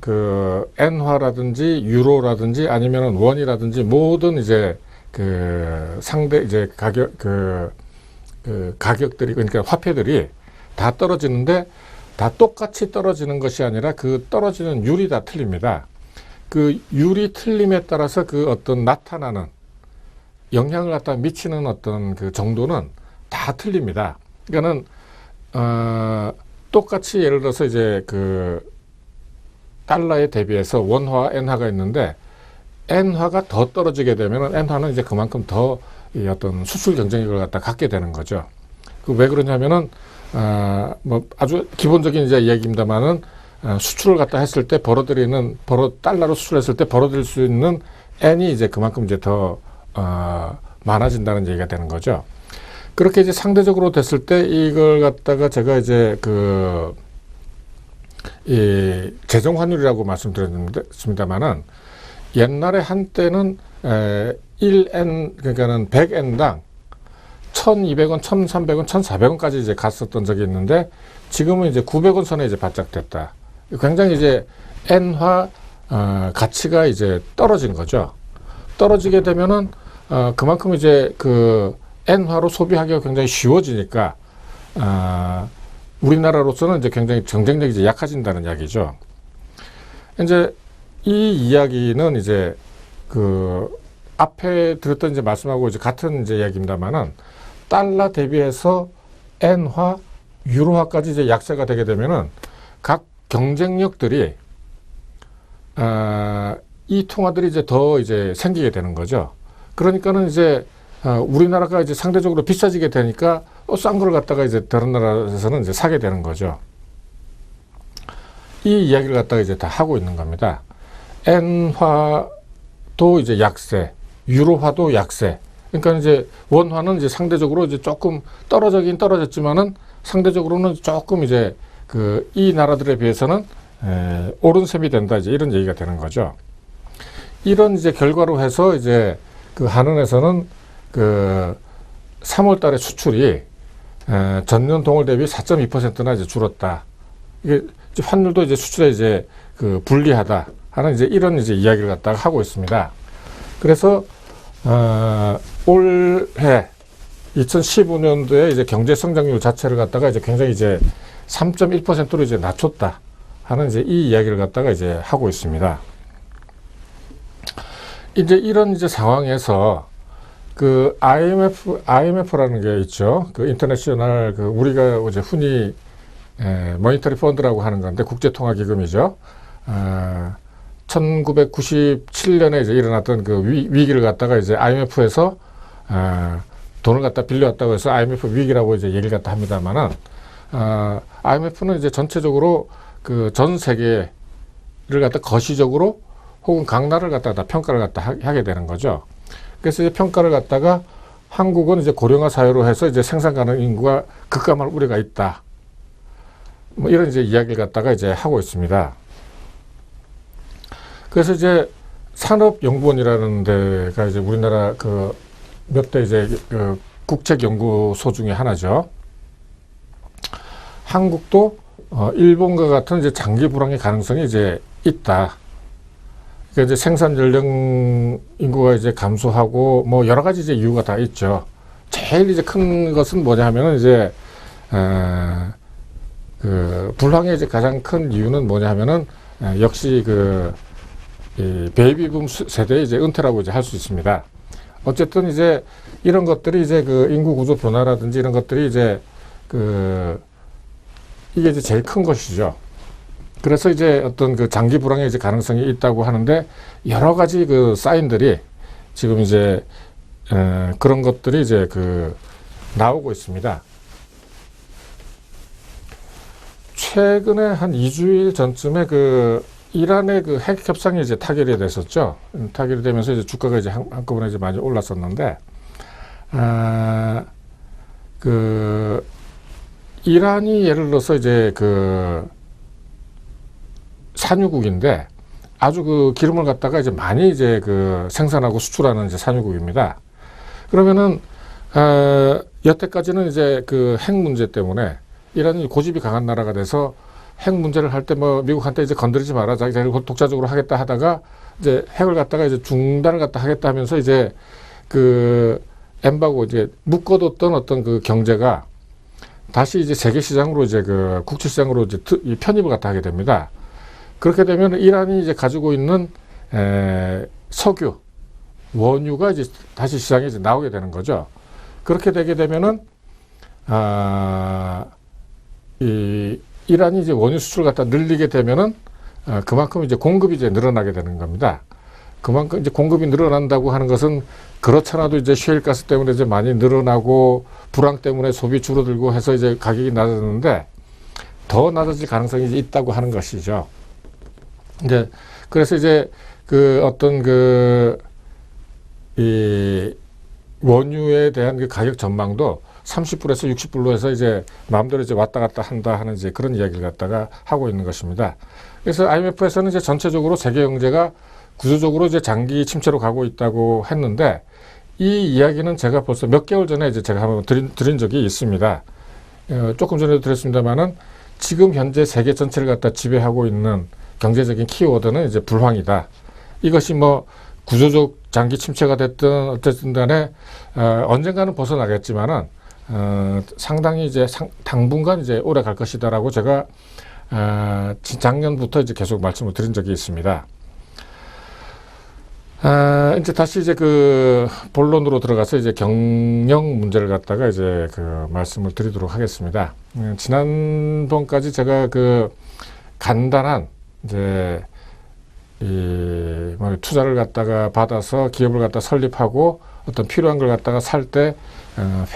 엔화라든지 유로라든지 아니면 원이라든지 모든 이제 상대 이제 가격들이, 그러니까 화폐들이 다 떨어지는데, 다 똑같이 떨어지는 것이 아니라 그 떨어지는 율이 다 틀립니다. 그 율이 틀림에 따라서 어떤 나타나는 영향을 갖다 미치는 어떤 정도는 다 틀립니다. 그러니까는 똑같이 예를 들어서 이제 달러에 대비해서 원화와 엔화가 있는데, 엔화가 더 떨어지게 되면 엔화는 이제 그만큼 더 어떤 수출 경쟁력을 갖다 갖게 되는 거죠. 왜 그러냐면은 아주 기본적인 이제 이야기입니다만은, 수출을 갖다 했을 때 달러로 수출했을 때 벌어들일 수 있는 엔이 이제 그만큼 이제 더 많아진다는 얘기가 되는 거죠. 그렇게 이제 상대적으로 됐을 때 이걸 갖다가 제가 이제 이 재정 환율이라고 말씀드렸습니다만은, 옛날에 한때는 1엔, 그러니까는 100엔당 1,200원, 1,300원, 1,400원까지 이제 갔었던 적이 있는데, 지금은 이제 900원 선에 이제 바짝 됐다. 굉장히 이제 엔화 가치가 이제 떨어진 거죠. 떨어지게 되면은 그만큼 이제 엔화로 소비하기가 굉장히 쉬워지니까, 우리나라로서는 이제 굉장히 경쟁력이 이제 약해진다는 이야기죠. 이제 이 이야기는 이제 앞에 들었던 이제 말씀하고 이제 같은 이제 이야기입니다만은, 달러 대비해서 엔화, 유로화까지 이제 약세가 되게 되면은 각 경쟁력들이, 이 통화들이 이제 더 이제 생기게 되는 거죠. 그러니까는 이제 우리나라가 이제 상대적으로 비싸지게 되니까 싼 걸 갖다가 이제 다른 나라에서는 이제 사게 되는 거죠. 이 이야기를 갖다가 이제 다 하고 있는 겁니다. 엔화도 이제 약세, 유로화도 약세. 그러니까 이제 원화는 이제 상대적으로 이제 조금 떨어지긴 떨어졌지만은, 상대적으로는 조금 이제 이 나라들에 비해서는 오른 셈이 된다, 이제 이런 얘기가 되는 거죠. 이런 이제 결과로 해서 이제 한은에서는 3월 달에 수출이 전년 동월 대비 4.2%나 이제 줄었다. 이게 이제 환율도 이제 수출에 이제 불리하다 하는 이제 이런 이제 이야기를 갖다가 하고 있습니다. 그래서 올해 2015년도에 이제 경제 성장률 자체를 갖다가 이제 굉장히 이제 3.1%로 이제 낮췄다 하는 이제 이 이야기를 갖다가 이제 하고 있습니다. 이제 이런 이제 상황에서 IMF라는 게 있죠. 인터내셔널, 우리가 이제 흔히 모니터리 펀드라고 하는 건데, 국제통화기금이죠. 1997년에 이제 일어났던 위기를 갖다가 이제 IMF에서 돈을 갖다 빌려왔다고 해서 IMF 위기라고 이제 얘기를 갖다 합니다만은, IMF는 이제 전체적으로 전 세계를 갖다 거시적으로 혹은 각 나라를 갖다가 평가를 갖다 하게 되는 거죠. 그래서 이제 평가를 갖다가 한국은 이제 고령화 사회로 해서 이제 생산 가능 인구가 급감할 우려가 있다. 이런 이제 이야기를 갖다가 이제 하고 있습니다. 그래서 이제 산업연구원이라는 데가 이제 우리나라 몇 대 이제 국책연구소 중에 하나죠. 한국도 일본과 같은 이제 장기 불황의 가능성이 이제 있다. 그러니까 이제 생산 연령 인구가 이제 감소하고 뭐 여러 가지 이제 이유가 다 있죠. 제일 이제 큰 것은 뭐냐 하면은 이제 그 불황의 이제 가장 큰 이유는 뭐냐 하면은 역시 이 베이비붐 세대의 이제 은퇴라고 이제 할 수 있습니다. 어쨌든 이제 이런 것들이 이제 그 인구 구조 변화라든지 이런 것들이 이제 이게 이제 제일 큰 것이죠. 그래서 이제 어떤 그 장기 불황의 이제 가능성이 있다고 하는데 여러 가지 그 사인들이 지금 이제 그런 것들이 이제 나오고 있습니다. 최근에 한 2주일 전쯤에 이란의 핵 협상이 이제 타결이 됐었죠. 타결이 되면서 이제 주가가 이제 한꺼번에 이제 많이 올랐었는데, 이란이 예를 들어서 이제 산유국인데 아주 기름을 갖다가 이제 많이 이제 생산하고 수출하는 이제 산유국입니다. 그러면은, 여태까지는 이제 핵 문제 때문에 이란이 고집이 강한 나라가 돼서 핵 문제를 할 때 뭐 미국한테 이제 건드리지 마라, 자기가 독자적으로 하겠다 하다가 이제 핵을 갖다가 이제 중단을 갖다 하겠다 하면서 이제 엠바고 이제 묶어뒀던 어떤 경제가 다시 이제 세계 시장으로 이제 국제 시장으로 이제 편입을 갖다 하게 됩니다. 그렇게 되면 이란이 이제 가지고 있는 석유, 원유가 이제 다시 시장에 이제 나오게 되는 거죠. 그렇게 되게 되면은 이란이 이제 원유 수출을 갖다 늘리게 되면은 그만큼 이제 공급이 이제 늘어나게 되는 겁니다. 그만큼 이제 공급이 늘어난다고 하는 것은 그렇잖아도 이제 셰일가스 때문에 이제 많이 늘어나고 불황 때문에 소비 줄어들고 해서 이제 가격이 낮아졌는데 더 낮아질 가능성이 이제 있다고 하는 것이죠. 이제 그래서 이제 어떤 이 원유에 대한 가격 전망도 30불에서 60불로 해서 이제 마음대로 이제 왔다 갔다 한다 하는 이제 그런 이야기를 갖다가 하고 있는 것입니다. 그래서 IMF에서는 이제 전체적으로 세계 경제가 구조적으로 이제 장기 침체로 가고 있다고 했는데 이 이야기는 제가 벌써 몇 개월 전에 이제 제가 한번 드린 적이 있습니다. 조금 전에도 드렸습니다만은 지금 현재 세계 전체를 갖다 지배하고 있는 경제적인 키워드는 이제 불황이다. 이것이 뭐 구조적 장기 침체가 됐든 어쨌든 간에 언젠가는 벗어나겠지만은 상당히 이제 당분간 이제 오래 갈 것이다라고 제가 작년부터 이제 계속 말씀을 드린 적이 있습니다. 이제 다시 이제 본론으로 들어가서 이제 경영 문제를 갖다가 이제 말씀을 드리도록 하겠습니다. 지난번까지 제가 간단한 이제 투자를 갖다가 받아서 기업을 갖다 설립하고 어떤 필요한 걸 갖다가 살 때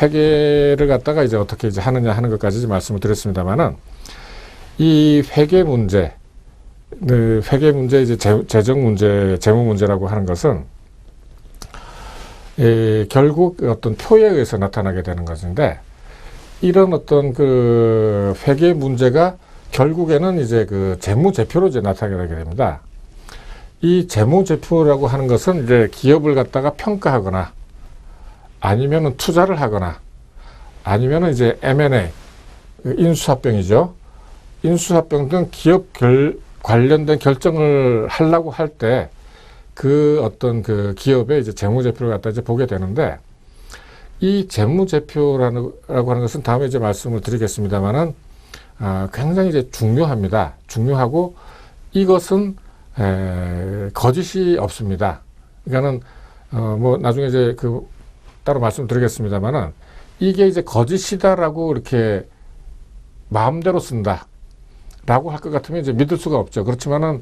회계를 갖다가 이제 어떻게 이제 하느냐 하는 것까지 말씀을 드렸습니다만은 이 회계 문제, 이제 재정 문제, 재무 문제라고 하는 것은 결국 어떤 표에 의해서 나타나게 되는 것인데 이런 어떤 회계 문제가 결국에는 이제 재무제표로 이제 나타나게 됩니다. 이 재무제표라고 하는 것은 이제 기업을 갖다가 평가하거나 아니면은 투자를 하거나 아니면은 이제 M&A, 인수합병이죠. 인수합병 등 기업 관련된 결정을 하려고 할 때 어떤 기업의 이제 재무제표를 갖다 이제 보게 되는데 이 재무제표라고 하는 것은 다음에 이제 말씀을 드리겠습니다만은 굉장히 이제 중요합니다. 중요하고 이것은 거짓이 없습니다. 그러니까는 뭐 나중에 이제 따로 말씀드리겠습니다만은 이게 이제 거짓이다라고 이렇게 마음대로 쓴다라고 할 것 같으면 이제 믿을 수가 없죠. 그렇지만은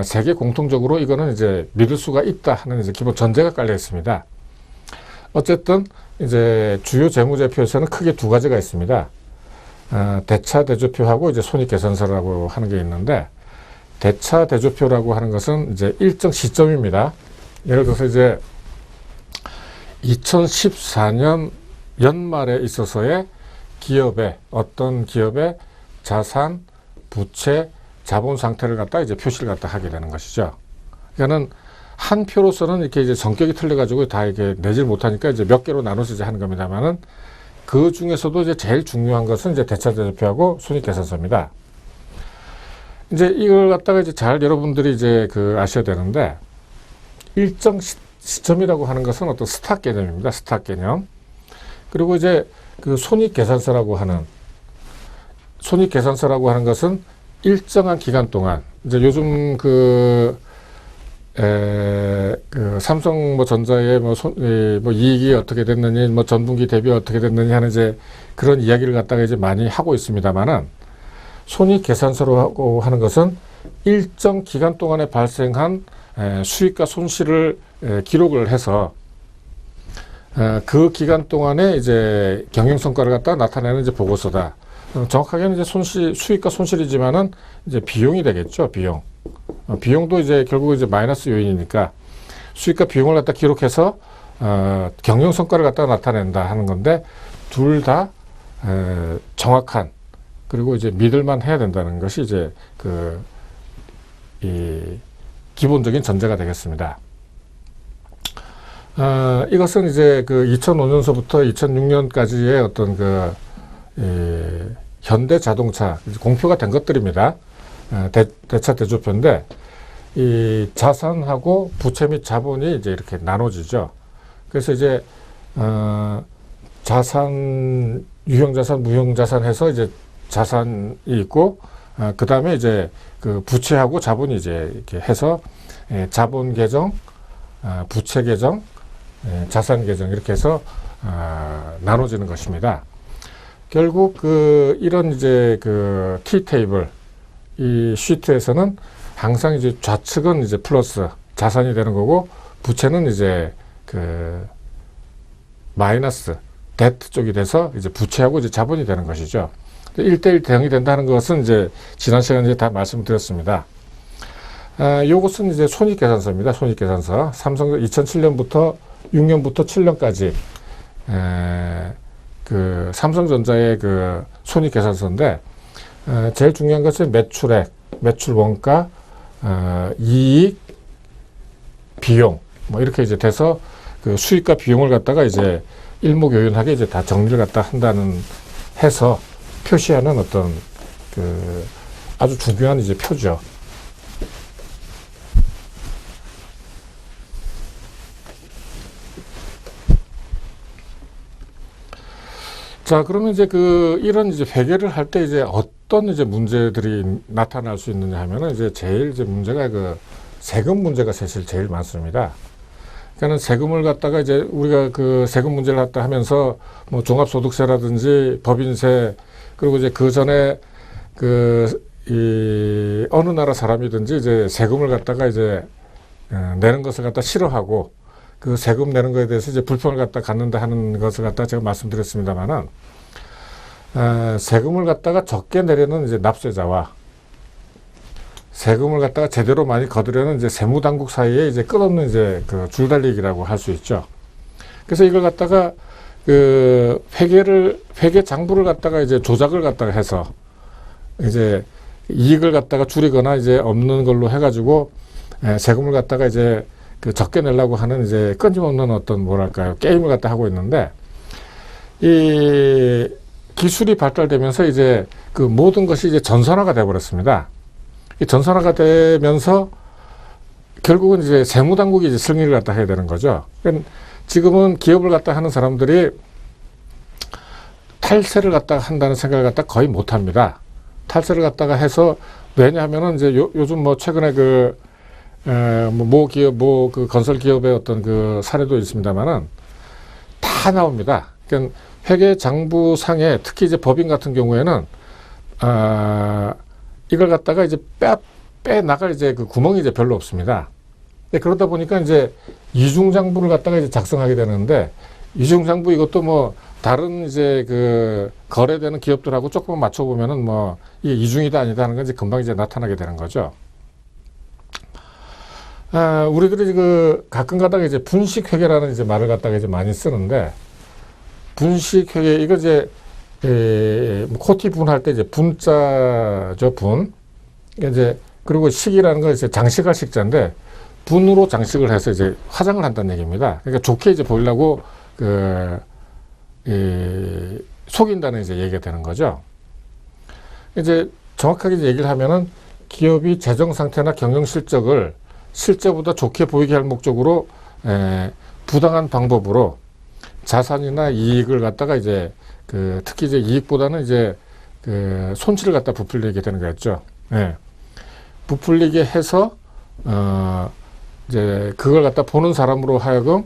세계 공통적으로 이거는 이제 믿을 수가 있다 하는 이제 기본 전제가 깔려 있습니다. 어쨌든 이제 주요 재무제표에서는 크게 두 가지가 있습니다. 대차 대조표하고 이제 손익계산서라고 하는 게 있는데 대차 대조표라고 하는 것은 이제 일정 시점입니다. 예를 들어서 이제 2014년 연말에 있어서의 어떤 기업의 자산, 부채, 자본 상태를 갖다 이제 표시를 갖다 하게 되는 것이죠. 그러니까는 한 표로서는 이렇게 이제 성격이 틀려가지고 다 이렇게 내질 못하니까 이제 몇 개로 나눠서 이제 하는 겁니다만은 그 중에서도 이제 제일 중요한 것은 이제 대차대조표하고 손익계산서입니다. 이제 이걸 갖다가 이제 잘 여러분들이 이제 그 아셔야 되는데 일정 시점이라고 하는 것은 어떤 스탑 개념입니다. 스탑 개념. 그리고 이제 그 손익계산서라고 하는 것은 일정한 기간 동안 이제 요즘 그 삼성 뭐 전자의 뭐 이익이 어떻게 됐느니 뭐 전분기 대비 어떻게 됐느니 하는 이제 그런 이야기를 갖다가 이제 많이 하고 있습니다만은 손익계산서라고 하는 것은 일정 기간 동안에 발생한 수익과 손실을 기록을 해서 그 기간 동안에 이제 경영 성과를 갖다 나타내는 이제 보고서다. 정확하게는 이제 수익과 손실이지만은 이제 비용이 되겠죠. 비용도 이제 결국 이제 마이너스 요인이니까 수익과 비용을 갖다 기록해서 경영 성과를 갖다 나타낸다 하는 건데 둘 다 정확한 그리고 이제 믿을만 해야 된다는 것이 이제 이 기본적인 전제가 되겠습니다. 이것은 이제 그 2005년서부터 2006년까지의 어떤 현대 자동차 공표가 된 것들입니다. 대차 대조표인데 이 자산하고 부채 및 자본이 이제 이렇게 나눠지죠. 그래서 이제 자산, 유형자산, 무형자산 해서 이제 자산이 있고 그 다음에 이제 그 부채하고 자본이 이제 이렇게 해서 자본 계정, 부채 계정, 자산 계정 이렇게 해서 나눠지는 것입니다. 결국 이런 이제 키 테이블 이 시트에서는 항상 이제 좌측은 이제 플러스 자산이 되는 거고 부채는 이제 마이너스 데트 쪽이 돼서 이제 부채하고 이제 자본이 되는 것이죠. 1대1 대응이 된다는 것은 이제 지난 시간에 이제 다 말씀드렸습니다. 요것은 이제 손익계산서입니다. 손익계산서. 삼성 2007년부터 6년부터 7년까지 삼성전자의 손익계산서인데 제일 중요한 것은 매출액, 매출 원가, 이익, 비용 뭐 이렇게 이제 돼서 수익과 비용을 갖다가 이제 일목요연하게 이제 다 정리를 갖다 한다는 해서 표시하는 어떤 아주 중요한 이제 표죠. 자, 그러면 이제 이런 이제 회계를 할 때 이제 어떤 이제 문제들이 나타날 수 있느냐 하면은 이제 제일 이제 문제가 세금 문제가 사실 제일 많습니다. 그러니까 세금을 갖다가 이제 우리가 세금 문제를 갖다 하면서 뭐 종합소득세라든지 법인세 그리고 이제 그 전에 어느 나라 사람이든지 이제 세금을 갖다가 이제 내는 것을 갖다 싫어하고 그 세금 내는 것에 대해서 이제 불편을 갖다 갖는다 하는 것을 갖다 제가 말씀드렸습니다만은 세금을 갖다가 적게 내려는 이제 납세자와 세금을 갖다가 제대로 많이 거두려는 이제 세무당국 사이에 이제 끝없는 이제 줄달리기라고 할 수 있죠. 그래서 이걸 갖다가 회계 장부를 갖다가 이제 조작을 갖다가 해서 이제 이익을 갖다가 줄이거나 이제 없는 걸로 해가지고 세금을 갖다가 이제 적게 내려고 하는 이제 끊임없는 어떤 뭐랄까요 게임을 갖다 하고 있는데 이 기술이 발달되면서 이제 모든 것이 이제 전산화가 되어버렸습니다. 이 전산화가 되면서 결국은 이제 세무당국이 이제 승리를 갖다 해야 되는 거죠. 그러니까 지금은 기업을 갖다 하는 사람들이 탈세를 갖다가 한다는 생각을 갖다 거의 못 합니다. 탈세를 갖다가 해서 왜냐하면은 이제 요즘 뭐 최근에 모 기업, 건설 기업의 어떤 사례도 있습니다만은 다 나옵니다. 그러니까 회계 장부상에 특히 이제 법인 같은 경우에는, 이걸 갖다가 이제 빼 나갈 이제 구멍이 이제 별로 없습니다. 그러다 보니까 이제 이중장부를 갖다가 이제 작성하게 되는데, 이중장부 이것도 뭐 다른 이제 거래되는 기업들하고 조금 맞춰보면은 뭐 이게 이중이다 아니다 하는 건 이제 금방 이제 나타나게 되는 거죠. 우리들이 가끔 가다가 이제 분식회계라는 이제 말을 갖다가 이제 많이 쓰는데, 분식회계, 이거 이제, 코티 분할 때 이제 분자죠, 분. 이제, 그리고 식이라는 건 이제 장식할 식자인데, 분으로 장식을 해서 이제 화장을 한다는 얘기입니다. 그러니까 좋게 이제 보이려고 속인다는 이제 얘기가 되는 거죠. 이제 정확하게 이제 얘기를 하면은 기업이 재정 상태나 경영 실적을 실제보다 좋게 보이게 할 목적으로 부당한 방법으로 자산이나 이익을 갖다가 이제 특히 이제 이익보다는 이제 손실을 갖다 부풀리게 되는 거였죠. 예. 부풀리게 해서 이제 그걸 갖다 보는 사람으로 하여금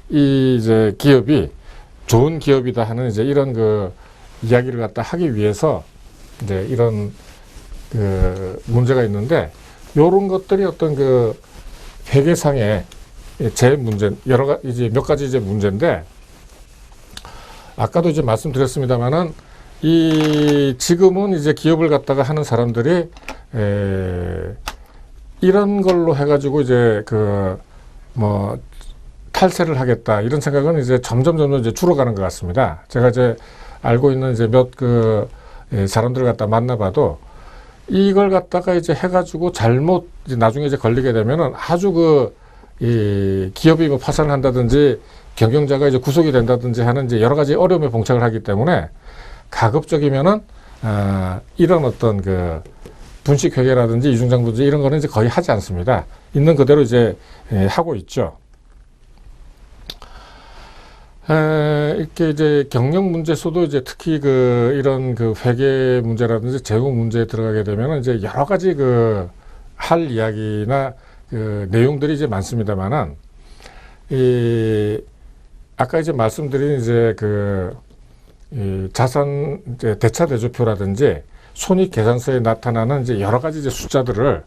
이 이제 기업이 좋은 기업이다 하는 이제 이런 이야기를 갖다 하기 위해서 이제 이런 문제가 있는데, 요런 것들이 어떤 회계상의 제 문제, 여러 가지 이제 몇 가지 이제 문제인데, 아까도 이제 말씀드렸습니다만은 지금은 이제 기업을 갖다가 하는 사람들이 이런 걸로 해가지고 이제 탈세를 하겠다 이런 생각은 이제 점점 이제 줄어가는 것 같습니다. 제가 이제 알고 있는 이제 몇 사람들을 갖다 만나봐도 이걸 갖다가 이제 해가지고 잘못 이제 나중에 이제 걸리게 되면은 아주 이 기업이 뭐 파산을 한다든지 경영자가 이제 구속이 된다든지 하는 이제 여러 가지 어려움에 봉착을 하기 때문에 가급적이면은 이런 어떤 분식회계라든지 이중장부지 이런 거는 이제 거의 하지 않습니다. 있는 그대로 이제 하고 있죠. 이렇게 이제 경영 문제에서도 이제 특히 이런 회계 문제라든지 재무 문제에 들어가게 되면 이제 여러 가지 할 이야기나 내용들이 이제 많습니다만은 아까 이제 말씀드린 이제 이 자산 이제 대차대조표라든지 손익계산서에 나타나는 이제 여러 가지 이제 숫자들을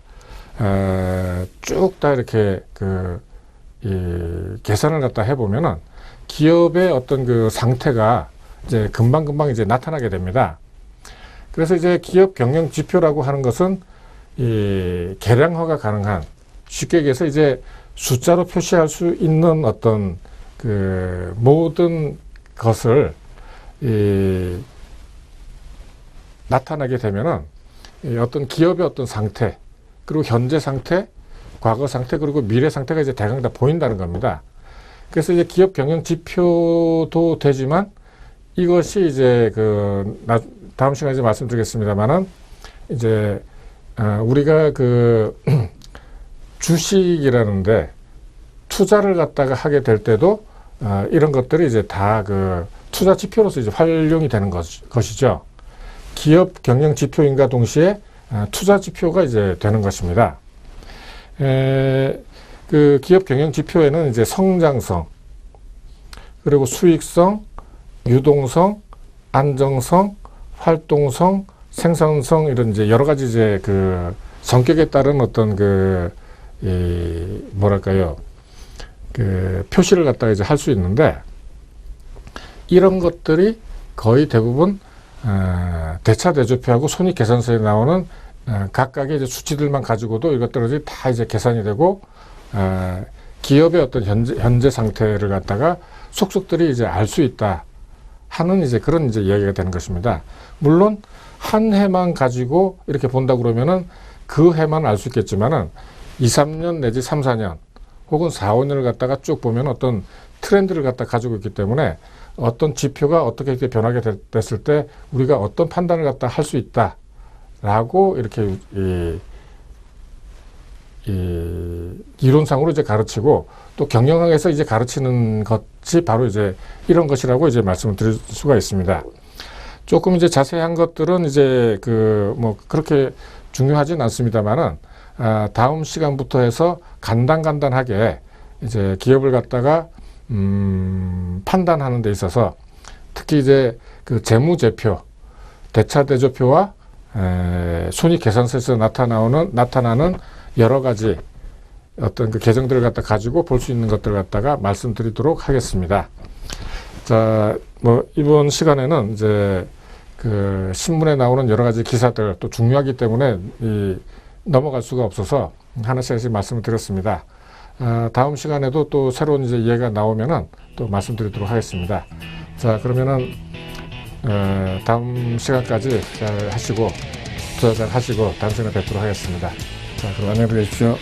쭉 다 이렇게 계산을 갖다 해보면은 기업의 어떤 상태가 이제 금방금방 이제 나타나게 됩니다. 그래서 이제 기업 경영 지표라고 하는 것은 이 계량화가 가능한, 쉽게 얘기해서 이제 숫자로 표시할 수 있는 어떤 모든 것을 나타나게 되면은 어떤 기업의 어떤 상태, 그리고 현재 상태, 과거 상태, 그리고 미래 상태가 이제 대강 다 보인다는 겁니다. 그래서 이제 기업 경영 지표도 되지만 이것이 이제 다음 시간에 이제 말씀드리겠습니다만은 이제 우리가 주식이라는데 투자를 갖다가 하게 될 때도 이런 것들이 이제 다 투자 지표로서 이제 활용이 되는 것이죠. 기업 경영 지표인과 동시에 투자 지표가 이제 되는 것입니다. 기업 경영 지표에는 이제 성장성, 그리고 수익성, 유동성, 안정성, 활동성, 생산성, 이런 이제 여러 가지 이제 성격에 따른 어떤 뭐랄까요, 표시를 갖다가 이제 할 수 있는데, 이런 것들이 거의 대부분 대차대조표하고 손익계산서에 나오는 각각의 이제 수치들만 가지고도 이것들이 다 이제 계산이 되고 기업의 어떤 현재 상태를 갖다가 속속들이 이제 알 수 있다 하는 이제 그런 이제 이야기가 되는 것입니다. 물론 한 해만 가지고 이렇게 본다 그러면은 그 해만 알 수 있겠지만은 2, 3년 내지 3, 4년 혹은 4, 5년을 갖다가 쭉 보면 어떤 트렌드를 갖다 가지고 있기 때문에 어떤 지표가 어떻게 이렇게 변하게 됐을 때 우리가 어떤 판단을 갖다 할 수 있다라고 이렇게 이론상으로 이제 가르치고, 또 경영학에서 이제 가르치는 것이 바로 이제 이런 것이라고 이제 말씀을 드릴 수가 있습니다. 조금 이제 자세한 것들은 이제 뭐 그렇게 중요하진 않습니다만은 다음 시간부터 해서 간단하게 이제 기업을 갖다가 판단하는 데 있어서 특히 이제 재무제표, 대차대조표와 손익계산서에서 나타나는 여러 가지 어떤 계정들을 갖다 가지고 볼 수 있는 것들을 갖다가 말씀드리도록 하겠습니다. 자, 뭐 이번 시간에는 이제 신문에 나오는 여러 가지 기사들 또 중요하기 때문에 넘어갈 수가 없어서 하나씩 말씀을 드렸습니다. 다음 시간에도 또 새로운 이제 이해가 나오면은 또 말씀드리도록 하겠습니다. 자, 그러면은 다음 시간까지 잘 하시고 투자 잘 하시고 다음 시간에 뵙도록 하겠습니다. 자, 그럼 안녕히 계십시오.